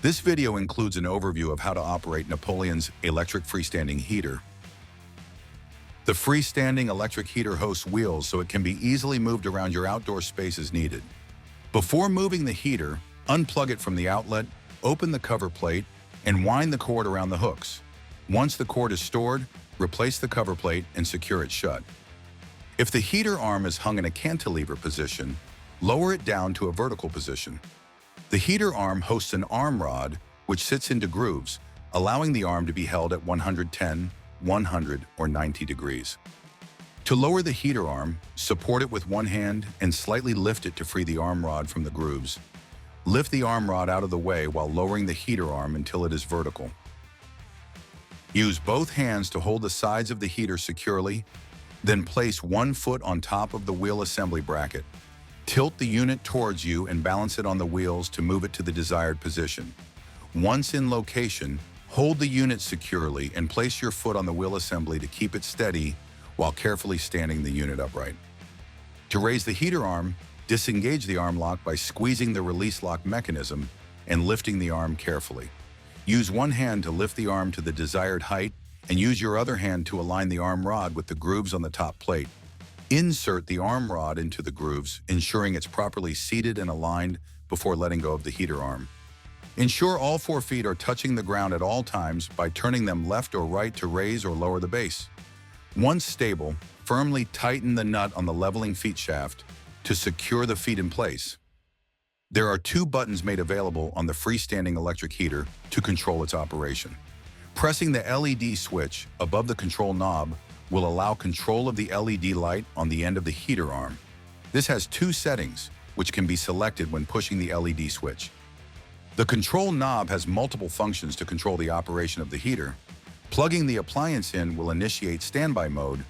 This video includes an overview of how to operate Napoleon's electric freestanding heater. The freestanding electric heater hosts wheels so it can be easily moved around your outdoor space as needed. Before moving the heater, unplug it from the outlet, open the cover plate, and wind the cord around the hooks. Once the cord is stored, replace the cover plate and secure it shut. If the heater arm is hung in a cantilever position, lower it down to a vertical position. The heater arm hosts an arm rod, which sits into grooves, allowing the arm to be held at 110, 100, or 90 degrees. To lower the heater arm, support it with one hand and slightly lift it to free the arm rod from the grooves. Lift the arm rod out of the way while lowering the heater arm until it is vertical. Use both hands to hold the sides of the heater securely, then place one foot on top of the wheel assembly bracket. Tilt the unit towards you and balance it on the wheels to move it to the desired position. Once in location, hold the unit securely and place your foot on the wheel assembly to keep it steady while carefully standing the unit upright. To raise the heater arm, disengage the arm lock by squeezing the release lock mechanism and lifting the arm carefully. Use one hand to lift the arm to the desired height and use your other hand to align the arm rod with the grooves on the top plate. Insert the arm rod into the grooves, ensuring it's properly seated and aligned before letting go of the heater arm. Ensure all 4 feet are touching the ground at all times by turning them left or right to raise or lower the base. Once stable, firmly tighten the nut on the leveling feet shaft to secure the feet in place. There are 2 buttons made available on the freestanding electric heater to control its operation. Pressing the LED switch above the control knob will allow control of the LED light on the end of the heater arm. This has 2 settings, which can be selected when pushing the LED switch. The control knob has multiple functions to control the operation of the heater. Plugging the appliance in will initiate standby mode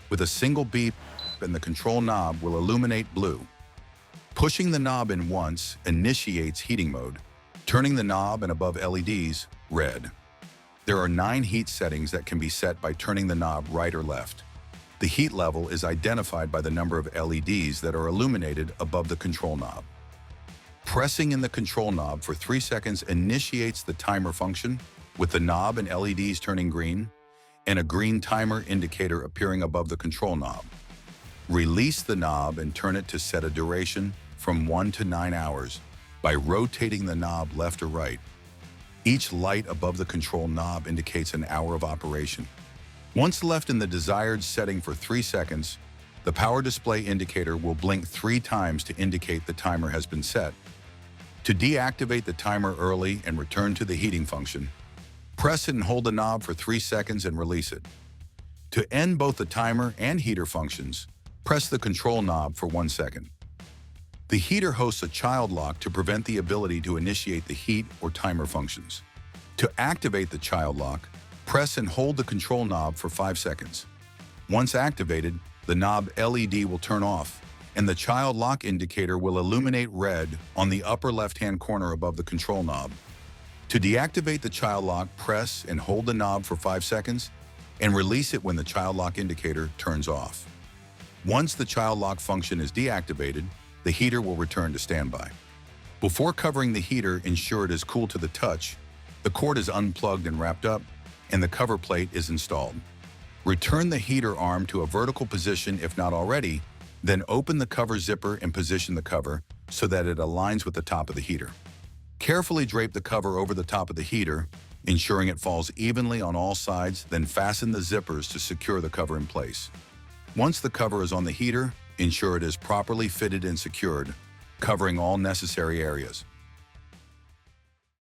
with a single beep, and the control knob will illuminate blue. Pushing the knob in once initiates heating mode, turning the knob and above LEDs red. There are 9 heat settings that can be set by turning the knob right or left. The heat level is identified by the number of LEDs that are illuminated above the control knob. Pressing in the control knob for 3 seconds initiates the timer function, with the knob and LEDs turning green, and a green timer indicator appearing above the control knob. Release the knob and turn it to set a duration from 1 to 9 hours by rotating the knob left or right. Each light above the control knob indicates an hour of operation. Once left in the desired setting for 3 seconds, the power display indicator will blink 3 times to indicate the timer has been set. To deactivate the timer early and return to the heating function, press it and hold the knob for 3 seconds and release it. To end both the timer and heater functions, press the control knob for 1 second. The heater hosts a child lock to prevent the ability to initiate the heat or timer functions. To activate the child lock, press and hold the control knob for 5 seconds. Once activated, the knob LED will turn off, and the child lock indicator will illuminate red on the upper left-hand corner above the control knob. To deactivate the child lock, press and hold the knob for 5 seconds and release it when the child lock indicator turns off. Once the child lock function is deactivated, the heater will return to standby. Before covering the heater, ensure it is cool to the touch, the cord is unplugged and wrapped up, and the cover plate is installed. Return the heater arm to a vertical position if not already, then open the cover zipper and position the cover so that it aligns with the top of the heater. Carefully drape the cover over the top of the heater, ensuring it falls evenly on all sides, then fasten the zippers to secure the cover in place. Once the cover is on the heater, ensure it is properly fitted and secured, covering all necessary areas.